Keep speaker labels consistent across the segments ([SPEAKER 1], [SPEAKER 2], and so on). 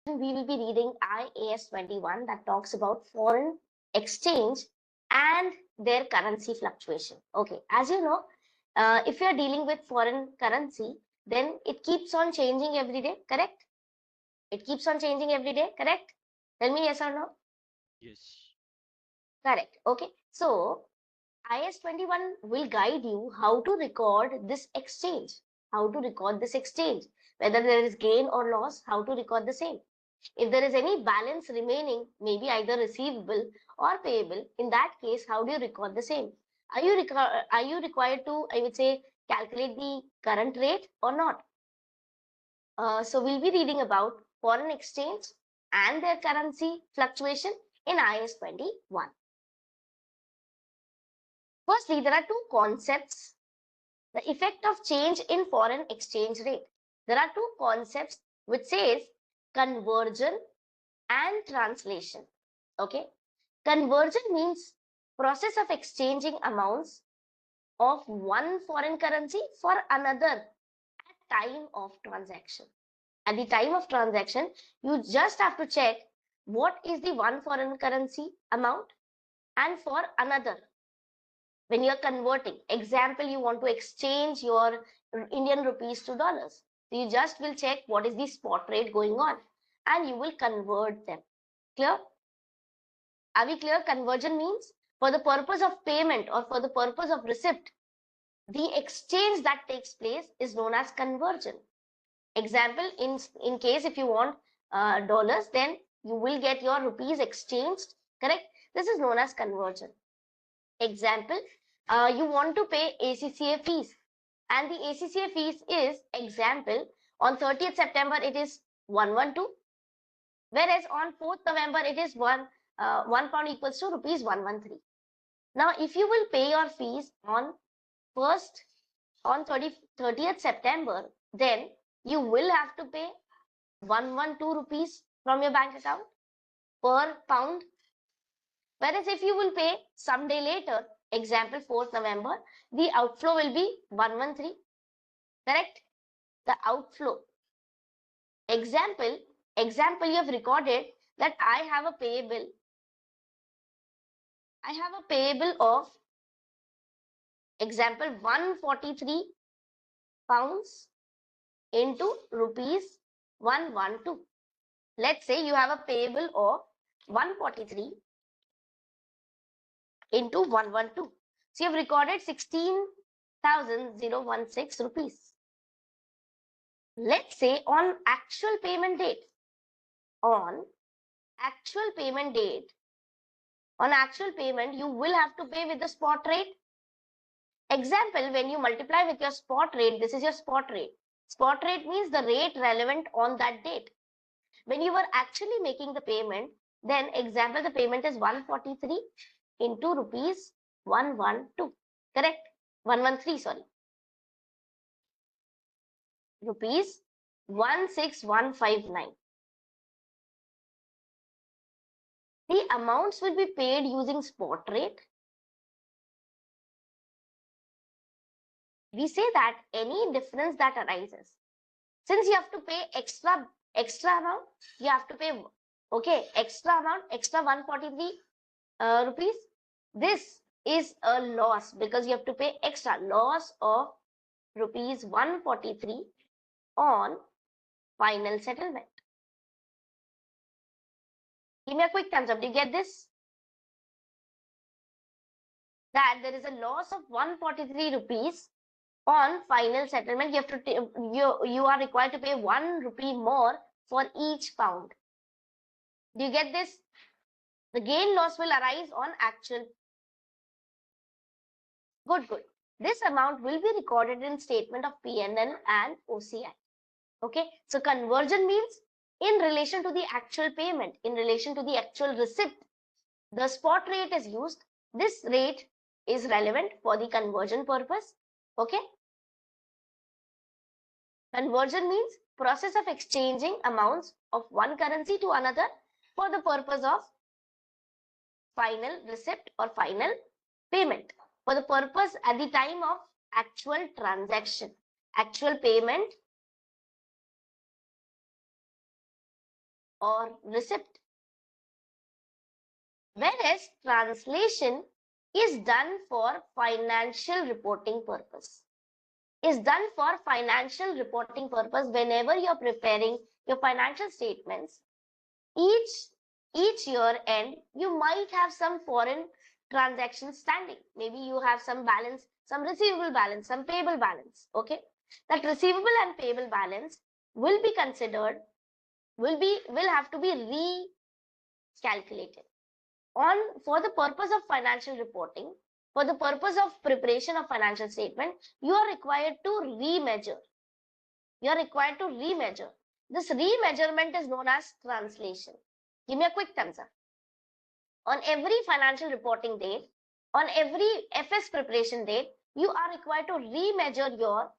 [SPEAKER 1] we will be reading IAS 21 that talks about foreign exchange and their currency fluctuation. Okay, as you know, if you are dealing with foreign currency, then it keeps on changing every day, correct? It keeps on changing every day, correct? Tell me yes or no?
[SPEAKER 2] Yes.
[SPEAKER 1] Correct. Okay, so IAS 21 will guide you how to record this exchange, whether there is gain or loss, how to record the same. If there is any balance remaining, maybe either receivable or payable, in that case, how do you record the same? Are you required to, I would say, calculate the current rate or not? So we'll be reading about foreign exchange and their currency fluctuation in IAS 21. Firstly, there are two concepts. The effect of change in foreign exchange rate. There are two concepts which says conversion and translation. Okay, conversion means process of exchanging amounts of one foreign currency for another at time of transaction. At the time of transaction, you just have to check what is the one foreign currency amount and for another. When you're converting, example, you want to exchange your Indian rupees to dollars. So you just will check what is the spot rate going on and you will convert them. Clear? Are we clear? Conversion means for the purpose of payment or for the purpose of receipt, the exchange that takes place is known as conversion. Example, in case if you want dollars, then you will get your rupees exchanged, correct? This is known as conversion. Example, you want to pay ACCA fees, and the ACCA fees is, example, on 30th September it is 112, whereas on 4th November it is 1 pound equals to rupees 113. Now, if you will pay your fees on 30th September, then you will have to pay 112 rupees from your bank account per pound. Whereas if you will pay some day later, example 4th November, the outflow will be 113. Correct? The outflow. Example, you have recorded that I have a payable. I have a payable of, example, 143 pounds into rupees 112. Let's say you have a payable of 143 into 112. So you have recorded 16,016 rupees. Let's say on actual payment date, on actual payment, you will have to pay with the spot rate. Example, when you multiply with your spot rate, this is your spot rate. Spot rate means the rate relevant on that date. When you were actually making the payment, then example, the payment is 143 into rupees 112. Correct? 113, sorry. Rupees 16159. The amounts will be paid using spot rate. We say that any difference that arises, since you have to pay extra amount, you have to pay, okay, extra amount, extra 143 rupees. This is a loss because you have to pay extra, loss of rupees 143 on final settlement. Give me a quick thumbs up. Do you get this? That there is a loss of 143 rupees on final settlement. You have to you are required to pay 1 rupee more for each pound. Do you get this? The gain loss will arise on actual. Good. This amount will be recorded in statement of P&L and OCI. Okay, so conversion means in relation to the actual payment, in relation to the actual receipt, the spot rate is used. This rate is relevant for the conversion purpose. Okay, conversion means process of exchanging amounts of one currency to another for the purpose of final receipt or final payment, for the purpose at the time of actual transaction, actual payment or receipt. Whereas translation is done for financial reporting purpose. Is done for financial reporting purpose whenever you're preparing your financial statements. Each year end, you might have some foreign transactions standing. Maybe you have some balance, some receivable balance, some payable balance. Okay, that receivable and payable balance will be considered, will have to be recalculated on for the purpose of financial reporting. For the purpose of preparation of financial statement, you are required to remeasure. You are required to remeasure. This remeasurement is known as translation. Give me a quick thumbs up. On every financial reporting date, on every FS preparation date, you are required to remeasure your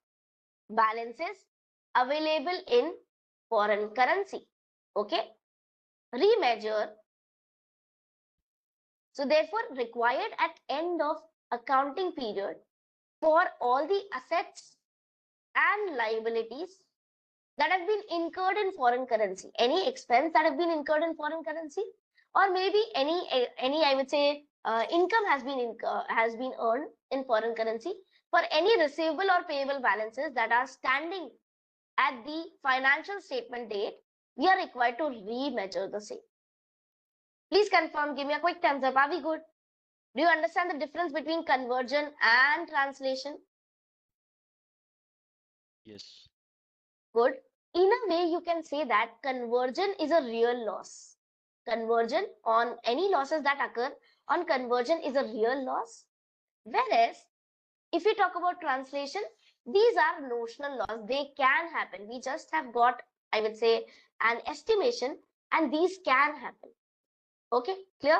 [SPEAKER 1] balances available in foreign currency. Okay? Remeasure. So therefore, required at end of accounting period for all the assets and liabilities that have been incurred in foreign currency, any expense that have been incurred in foreign currency, or maybe any I would say income has been earned in foreign currency, for any receivable or payable balances that are standing at the financial statement date, we are required to remeasure the same. Please confirm, give me a quick thumbs up. Are we good? Do you understand the difference between conversion and translation?
[SPEAKER 2] Yes.
[SPEAKER 1] Good. In a way, you can say that conversion is a real loss. Conversion on any losses that occur on conversion is a real loss. Whereas, if you talk about translation, these are notional loss. They can happen. We just have got, I would say, an estimation, and these can happen. Okay, clear?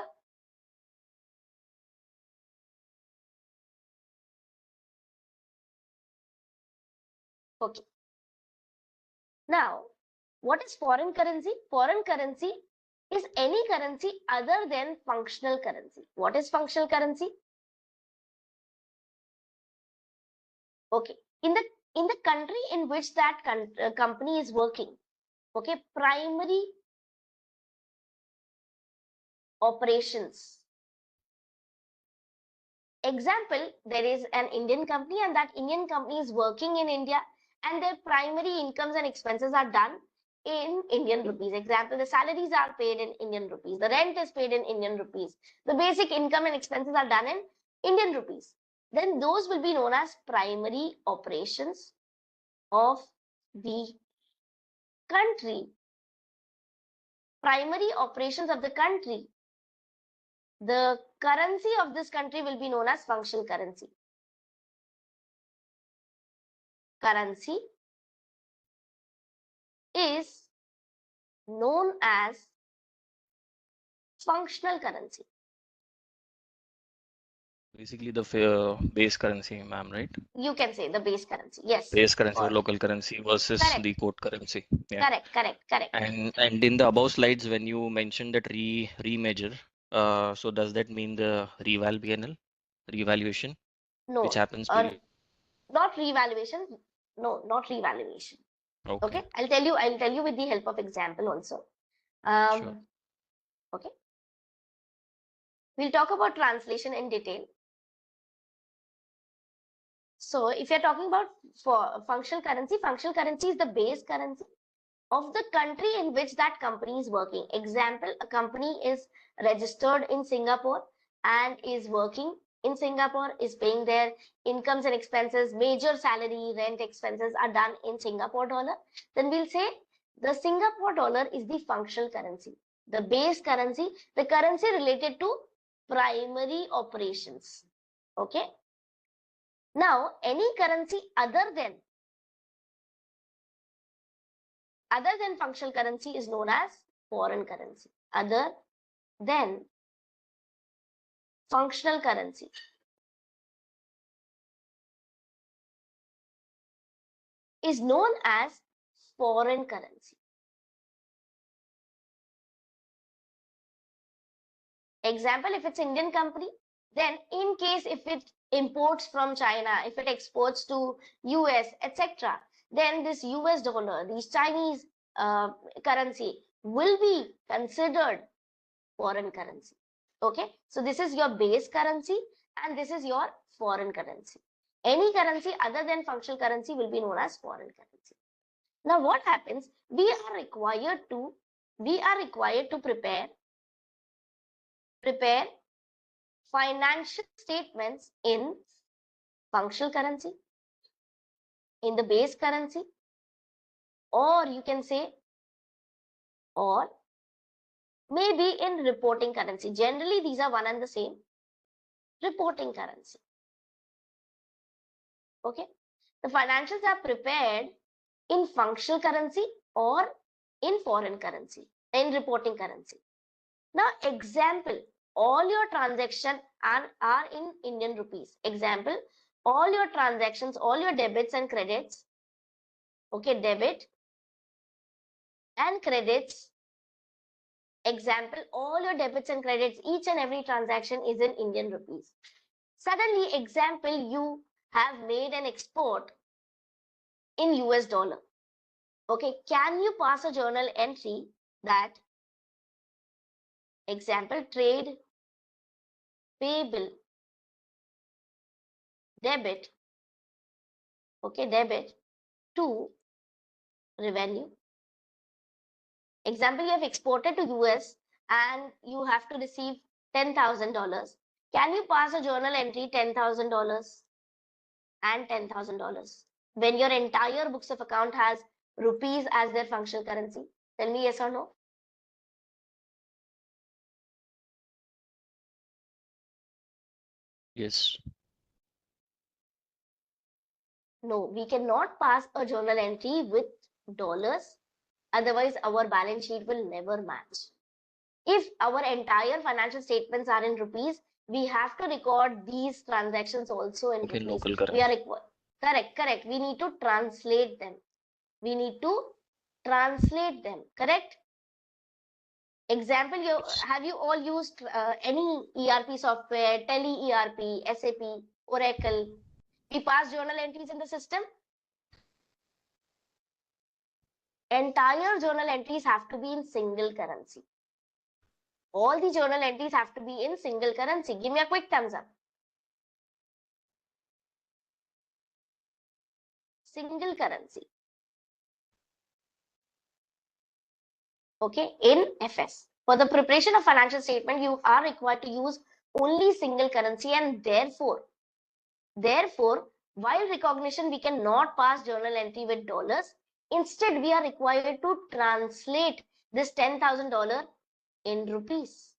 [SPEAKER 1] Okay. Now, what is foreign currency? Foreign currency is any currency other than functional currency. What is functional currency? Okay, in the country in which that company is working, okay, primary operations. Example, there is an Indian company and that Indian company is working in India and their primary incomes and expenses are done in Indian rupees. Example, the salaries are paid in Indian rupees, the rent is paid in Indian rupees, the basic income and expenses are done in Indian rupees. Then those will be known as primary operations of the country. Primary operations of the country. The currency of this country will be known as functional currency. Currency is known as functional currency.
[SPEAKER 2] Basically, the base currency, ma'am, right?
[SPEAKER 1] You can say the base currency. Yes.
[SPEAKER 2] Base currency or
[SPEAKER 1] Or
[SPEAKER 2] local currency versus
[SPEAKER 1] correct.
[SPEAKER 2] the quote currency. Yeah.
[SPEAKER 1] Correct.
[SPEAKER 2] And in the above slides, when you mentioned that remeasure, so does that mean the reval PNL, revaluation, which
[SPEAKER 1] No,
[SPEAKER 2] happens period?
[SPEAKER 1] not revaluation. No, not revaluation.
[SPEAKER 2] Okay,
[SPEAKER 1] Okay, I'll tell you with the help of example also.
[SPEAKER 2] sure.
[SPEAKER 1] Okay, we'll talk about translation in detail. So if you're talking about for functional currency is the base currency of the country in which that company is working. Example, a company is registered in Singapore and is working in Singapore, is paying their incomes and expenses, major salary, rent expenses are done in Singapore dollar. Then we'll say the Singapore dollar is the functional currency, the base currency, the currency related to primary operations. Okay. Now, any currency other than functional currency is known as foreign currency. Other than functional currency is known as foreign currency. Example, if it's Indian company, then in case if it imports from China, if it exports to US, etc., then this US dollar, these Chinese currency will be considered foreign currency. Okay, so this is your base currency and this is your foreign currency. Any currency other than functional currency will be known as foreign currency. Now what happens? We are required to prepare financial statements in functional currency, in the base currency, or you can say, or maybe in reporting currency. Generally, these are one and the same. Reporting currency. Okay. The financials are prepared in functional currency or in foreign currency, in reporting currency. Now, example, all your transactions are in Indian rupees. Example, all your transactions, all your debits and credits, okay, debit and credits. Example, all your debits and credits, each and every transaction is in Indian rupees. Suddenly, example, you have made an export in US dollar. Okay, can you pass a journal entry that, example, trade payable debit, okay, debit to revenue. Example, you have exported to US and you have to receive $10,000. Can you pass a journal entry $10,000 and $10,000 when your entire books of account has rupees as their functional currency? Tell me yes or no.
[SPEAKER 2] Yes.
[SPEAKER 1] No, we cannot pass a journal entry with dollars. Otherwise, our balance sheet will never match. If our entire financial statements are in rupees, we have to record these transactions also in
[SPEAKER 2] Okay,
[SPEAKER 1] rupees.
[SPEAKER 2] local
[SPEAKER 1] We are
[SPEAKER 2] currency.
[SPEAKER 1] correct. We need to translate them. Correct? Example,
[SPEAKER 2] Yes.
[SPEAKER 1] have you all used any ERP software, Tele ERP, SAP, Oracle? We pass journal entries in the system. Entire journal entries have to be in single currency. All the journal entries have to be in single currency. Give me a quick thumbs up. Single currency. Okay, in FS. For the preparation of financial statement, you are required to use only single currency, and therefore, while recognition, we cannot pass journal entry with dollars. Instead, we are required to translate this $10,000 in rupees.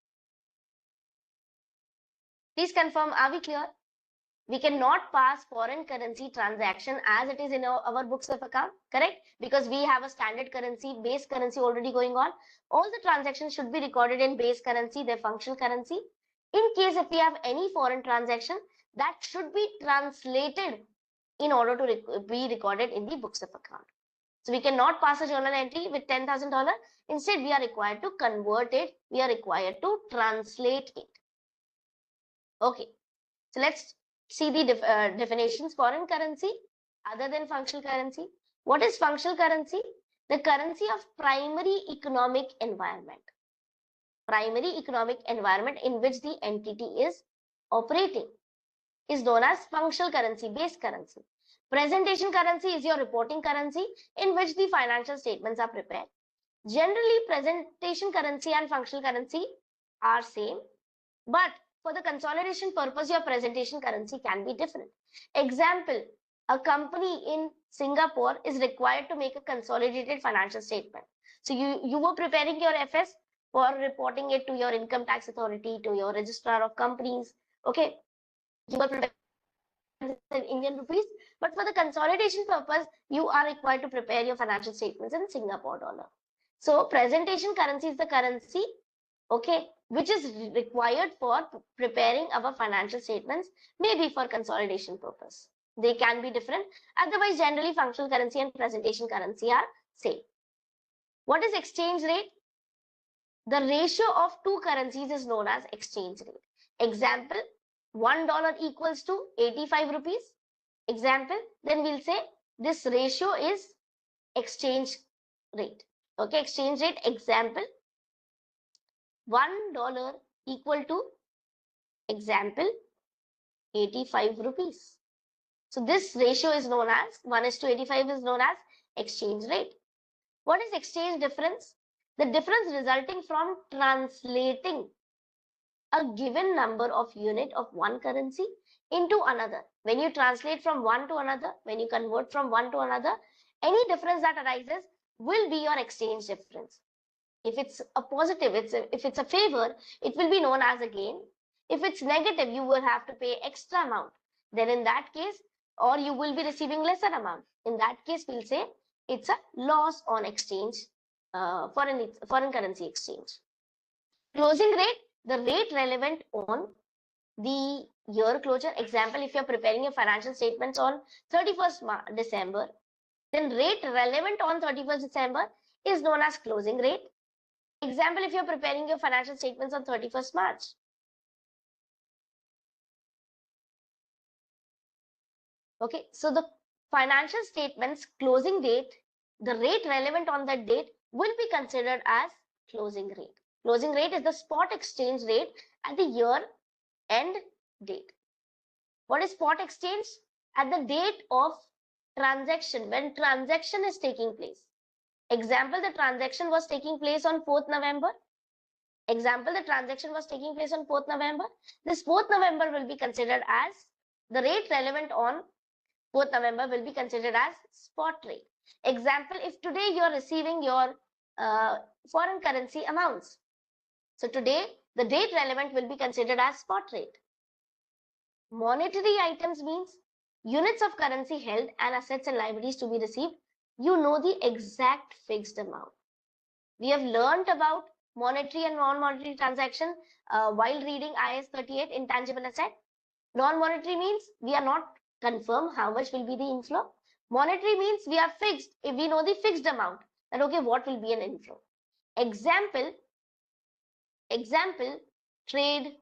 [SPEAKER 1] Please confirm, are we clear? We cannot pass foreign currency transaction as it is in our books of account, correct? Because we have a standard currency, base currency already going on. All the transactions should be recorded in base currency, their functional currency. In case if we have any foreign transaction, that should be translated in order to be recorded in the books of account. So we cannot pass a journal entry with $10,000. Instead, we are required to convert it. We are required to translate it. Okay. So let's see the definitions. Foreign currency other than functional currency. What is functional currency? The currency of primary economic environment. Primary economic environment in which the entity is operating is known as functional currency, base currency. Presentation currency is your reporting currency in which the financial statements are prepared. Generally, presentation currency and functional currency are same, but for the consolidation purpose, your presentation currency can be different. Example, a company in Singapore is required to make a consolidated financial statement. So you were preparing your FS for reporting it to your income tax authority, to your registrar of companies. Okay, you were preparing in Indian rupees, but for the consolidation purpose, you are required to prepare your financial statements in Singapore dollar. So presentation currency is the currency, okay, which is required for preparing our financial statements, maybe for consolidation purpose. They can be different. Otherwise, generally functional currency and presentation currency are same. What is exchange rate? The ratio of two currencies is known as exchange rate. Example, $1 equals to 85 rupees. Example, then we'll say this ratio is exchange rate. Okay, exchange rate example, $1 equal to example 85 rupees. So this ratio is known as 1:85 is known as exchange rate. What is exchange difference? The difference resulting from translating a given number of unit of one currency into another. When you translate from one to another, when you convert from one to another, any difference that arises will be your exchange difference. If it's a positive, if it's a favor, it will be known as a gain. If it's negative, you will have to pay extra amount. Then in that case, or you will be receiving lesser amount. In that case, we'll say it's a loss on exchange, foreign currency exchange. Closing rate, the rate relevant on the year closure. Example, if you're preparing your financial statements on 31st December, then rate relevant on 31st December is known as closing rate. Example, if you're preparing your financial statements on 31st March. Okay, so the financial statements closing date, the rate relevant on that date will be considered as closing rate. Closing rate is the spot exchange rate at the year end date. What is spot exchange? At the date of transaction, when transaction is taking place. Example, the transaction was taking place on 4th November. Example, the transaction was taking place on 4th November. This 4th November will be considered as the rate relevant on 4th November will be considered as spot rate. Example, if today you are receiving your foreign currency amounts. So today, the date relevant will be considered as spot rate. Monetary items means units of currency held and assets and liabilities to be received. You know the exact fixed amount. We have learned about monetary and non-monetary transaction while reading IAS 38 intangible asset. Non-monetary means we are not confirmed how much will be the inflow. Monetary means we are fixed. If we know the fixed amount, then okay, what will be an inflow? Example, trade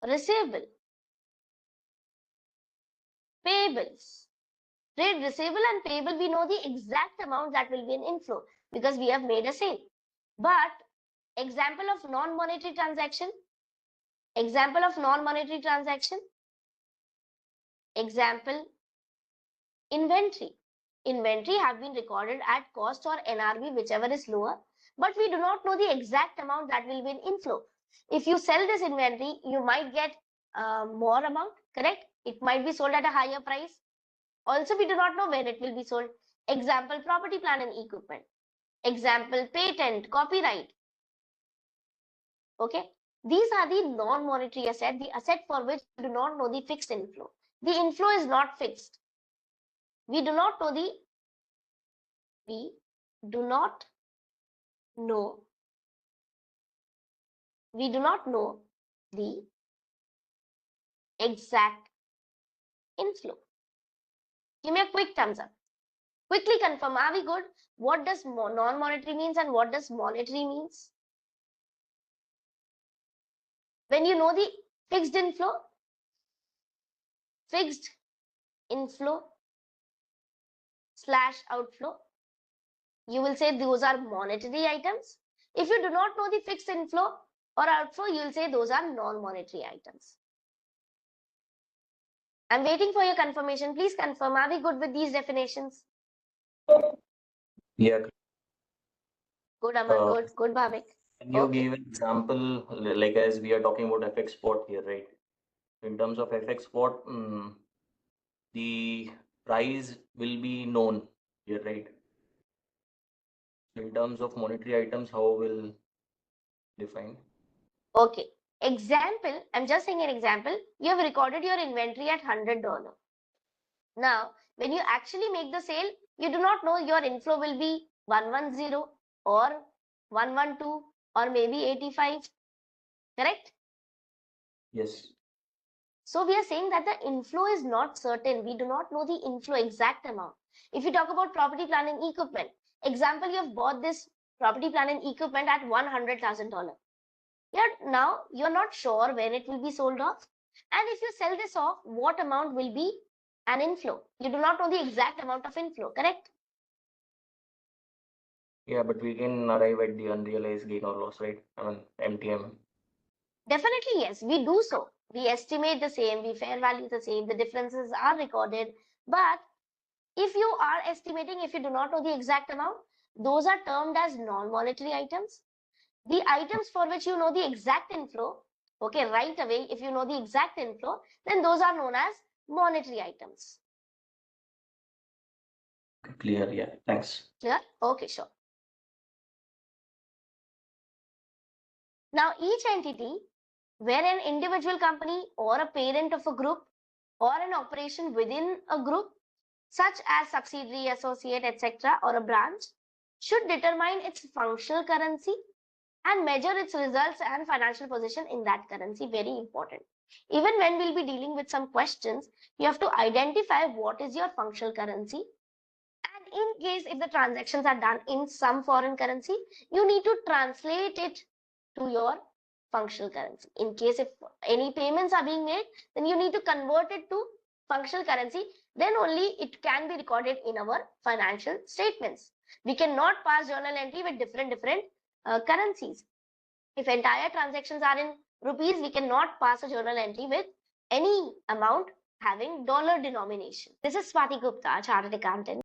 [SPEAKER 1] receivable, payables. Trade receivable and payable, we know the exact amount that will be an inflow because we have made a sale. But example of non-monetary transaction, example inventory. Inventory have been recorded at cost or NRV, whichever is lower, but we do not know the exact amount that will be an inflow. If you sell this inventory, you might get more amount, correct? It might be sold at a higher price. Also, we do not know when it will be sold. Example, property, plant and equipment. Example, patent, copyright. Okay, these are the non-monetary asset, the asset for which we do not know the fixed inflow. The inflow is not fixed. We do not know the exact inflow. Give me a quick thumbs up. Quickly confirm, are we good? What does non-monetary means and what does monetary means? When you know the fixed inflow / outflow, you will say those are monetary items. If you do not know the fixed inflow or outflow, you will say those are non-monetary items. I'm waiting for your confirmation. Please confirm, are we good with these definitions?
[SPEAKER 3] Yeah.
[SPEAKER 1] Good, Aman. Good, Bhavik.
[SPEAKER 3] Can you give an example, like as we are talking about FX spot here, right? In terms of FX spot, the price will be known here, right? In terms of monetary items, how will define?
[SPEAKER 1] Okay. Example, I'm just saying an example. You have recorded your inventory at $100. Now, when you actually make the sale, you do not know your inflow will be 110 or 112 or maybe 85. Correct?
[SPEAKER 3] Yes.
[SPEAKER 1] So we are saying that the inflow is not certain. We do not know the inflow exact amount. If you talk about property, plant and equipment, example, you have bought this property, plant and equipment at $100,000. Now you're not sure when it will be sold off. And if you sell this off, what amount will be an inflow? You do not know the exact amount of inflow, correct?
[SPEAKER 3] Yeah, but we can arrive at the unrealized gain or loss, right? I mean, MTM.
[SPEAKER 1] Definitely, yes, we do so. We estimate the same, we fair value the same, the differences are recorded. But if you are estimating, if you do not know the exact amount, those are termed as non-monetary items. The items for which you know the exact inflow, okay, right away, if you know the exact inflow, then those are known as monetary items.
[SPEAKER 3] Clear, yeah. Thanks.
[SPEAKER 1] Yeah, okay, sure. Now, each entity where an individual company or a parent of a group or an operation within a group, such as subsidiary, associate, etc., or a branch, should determine its functional currency and measure its results and financial position in that currency. Very important. Even when we'll be dealing with some questions, you have to identify what is your functional currency. And in case if the transactions are done in some foreign currency, you need to translate it to your functional currency. In case if any payments are being made, then you need to convert it to functional currency. Then only it can be recorded in our financial statements. We cannot pass journal entry with different currencies. If entire transactions are in rupees, we cannot pass a journal entry with any amount having dollar denomination. This is Swati Gupta, Chartered Accountant.